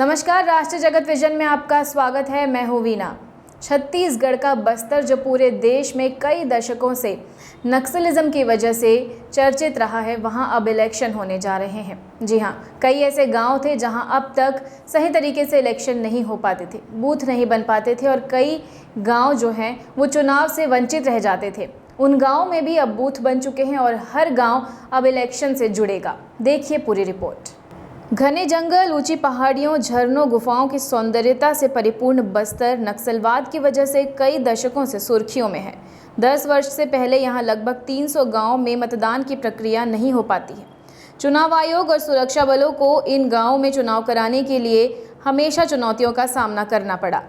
नमस्कार, राष्ट्रीय जगत विजन में आपका स्वागत है। मैं हूं वीना। छत्तीसगढ़ का बस्तर जो पूरे देश में कई दशकों से नक्सलिज्म की वजह से चर्चित रहा है, वहां अब इलेक्शन होने जा रहे हैं। जी हां, कई ऐसे गांव थे जहां अब तक सही तरीके से इलेक्शन नहीं हो पाते थे, बूथ नहीं बन पाते थे और कई गांव जो हैं वो चुनाव से वंचित रह जाते थे। उन गाँव में भी अब बूथ बन चुके हैं और हर गाँव अब इलेक्शन से जुड़ेगा। देखिए पूरी रिपोर्ट। घने जंगल, ऊंची पहाड़ियों, झरनों, गुफाओं की सौंदर्यता से परिपूर्ण बस्तर नक्सलवाद की वजह से कई दशकों से सुर्खियों में है। 10 वर्ष से पहले यहां लगभग 300 गांव में मतदान की प्रक्रिया नहीं हो पाती है। चुनाव आयोग और सुरक्षा बलों को इन गांवों में चुनाव कराने के लिए हमेशा चुनौतियों का सामना करना पड़ा,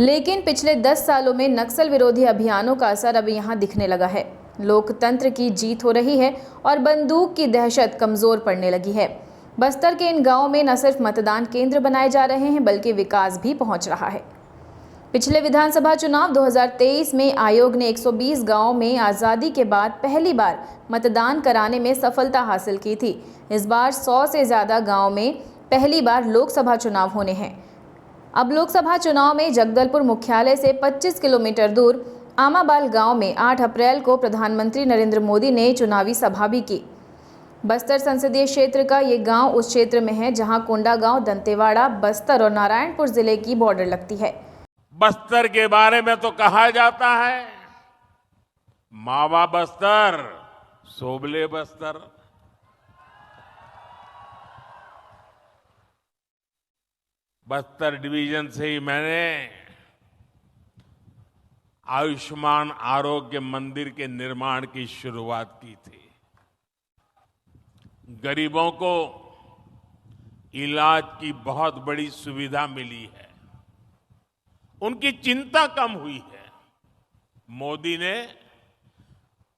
लेकिन पिछले 10 सालों में नक्सल विरोधी अभियानों का असर अब यहाँ दिखने लगा है। लोकतंत्र की जीत हो रही है और बंदूक की दहशत कमजोर पड़ने लगी है। बस्तर के इन गांवों में न सिर्फ मतदान केंद्र बनाए जा रहे हैं, बल्कि विकास भी पहुंच रहा है। पिछले विधानसभा चुनाव 2023 में आयोग ने 120 गांवों में आज़ादी के बाद पहली बार मतदान कराने में सफलता हासिल की थी। इस बार 100 से ज़्यादा गांव में पहली बार लोकसभा चुनाव होने हैं। अब लोकसभा चुनाव में जगदलपुर मुख्यालय से 25 किलोमीटर दूर आमाबाल गाँव में 8 अप्रैल को प्रधानमंत्री नरेंद्र मोदी ने चुनावी सभा भी की। बस्तर संसदीय क्षेत्र का ये गांव उस क्षेत्र में है जहां कोंडागांव, दंतेवाड़ा, बस्तर और नारायणपुर जिले की बॉर्डर लगती है। बस्तर के बारे में तो कहा जाता है, मावा बस्तर, सोबले बस्तर। बस्तर डिवीजन से ही मैंने आयुष्मान आरोग्य मंदिर के निर्माण की शुरुआत की थी। गरीबों को इलाज की बहुत बड़ी सुविधा मिली है, उनकी चिंता कम हुई है। मोदी ने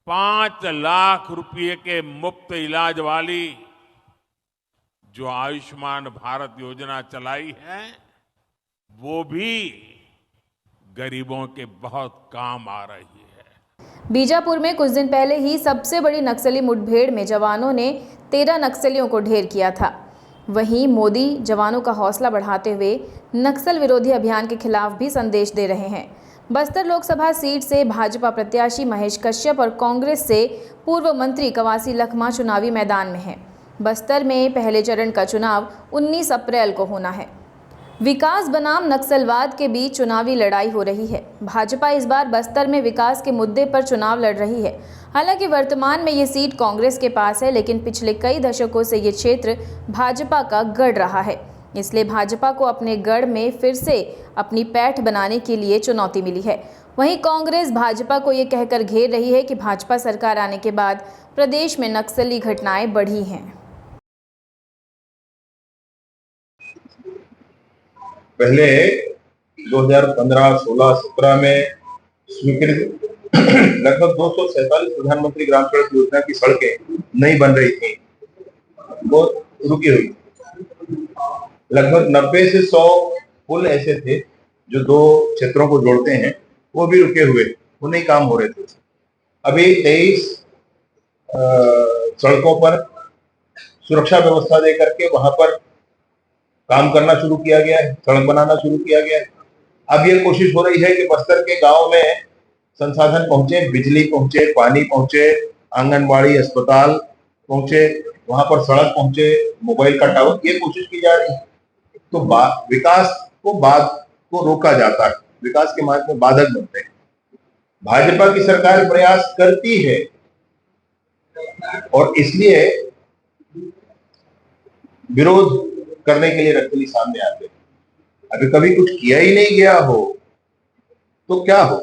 5 लाख रुपए के मुफ्त इलाज वाली जो आयुष्मान भारत योजना चलाई है, वो भी गरीबों के बहुत काम आ रही है। बीजापुर में कुछ दिन पहले ही सबसे बड़ी नक्सली मुठभेड़ में जवानों ने 13 नक्सलियों को ढेर किया था। वहीं मोदी जवानों का हौसला बढ़ाते हुए नक्सल विरोधी अभियान के खिलाफ भी संदेश दे रहे हैं। बस्तर लोकसभा सीट से भाजपा प्रत्याशी महेश कश्यप और कांग्रेस से पूर्व मंत्री कवासी लखमा चुनावी मैदान में हैं। बस्तर में पहले चरण का चुनाव 19 अप्रैल को होना है। विकास बनाम नक्सलवाद के बीच चुनावी लड़ाई हो रही है। भाजपा इस बार बस्तर में विकास के मुद्दे पर चुनाव लड़ रही है। हालांकि वर्तमान में ये सीट कांग्रेस के पास है, लेकिन पिछले कई दशकों से ये क्षेत्र भाजपा का गढ़ रहा है। इसलिए भाजपा को अपने गढ़ में फिर से अपनी पैठ बनाने के लिए चुनौती मिली है। वहीं कांग्रेस भाजपा को ये कहकर घेर रही है कि भाजपा सरकार आने के बाद प्रदेश में नक्सली घटनाएं बढ़ी हैं। पहले 2015, 16, 17 में स्वीकृत लगभग 247 प्रधानमंत्री ग्राम सड़क योजना की सड़कें नहीं बन रही थी, वो रुकी हुई। लगभग 90 से 100 पुल ऐसे थे जो 2 क्षेत्रों को जोड़ते हैं, वो भी रुके हुए, वो नहीं काम हो रहे थे। अभी 23 सड़कों पर सुरक्षा व्यवस्था दे करके वहां पर काम करना शुरू किया गया है, सड़क बनाना शुरू किया गया है। अब ये कोशिश हो रही है कि बस्तर के गांव में संसाधन पहुंचे, बिजली पहुंचे, पानी पहुंचे, आंगनबाड़ी, अस्पताल पहुंचे, वहां पर सड़क पहुंचे, मोबाइल का टावर, ये कोशिश की जा रही है। तो विकास को रोका जाता है, विकास के मार्ग में बाधक बनते हैं। भाजपा की सरकार प्रयास करती है और इसलिए विरोध करने के लिए नक्सली सामने आते हैं। अभी कभी कुछ किया ही नहीं गया हो तो क्या हो।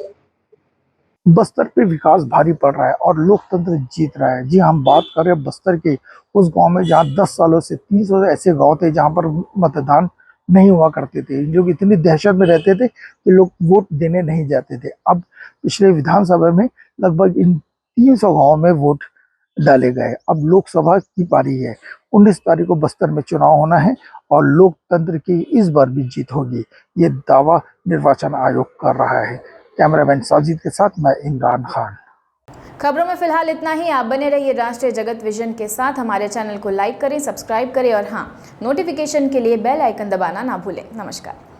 बस्तर पे विकास भारी पड़ रहा है और लोकतंत्र जीत रहा है। जी, हम बात कर रहे हैं बस्तर के उस गांव में जहां 10 सालों से 300 ऐसे गांव थे जहां पर मतदान नहीं हुआ करते थे। लोग इतनी दहशत में रहते थे कि लोग वोट देने नहीं जाते थे। अब पिछले विधानसभा में लगभग इन 300 गाँव में वोट डाले गए। अब लोकसभा की पारी है। 19 तारीख को बस्तर में चुनाव होना है और लोकतंत्र की इस बार भी जीत होगी, ये दावा निर्वाचन आयोग कर रहा है। कैमरामैन साजिद के साथ मैं इमरान खान। खबरों में फिलहाल इतना ही। आप बने रहिए राष्ट्रीय जगत विजन के साथ। हमारे चैनल को लाइक करें, सब्सक्राइब करें और हाँ, नोटिफिकेशन के लिए बेल आइकन दबाना ना भूलें। नमस्कार।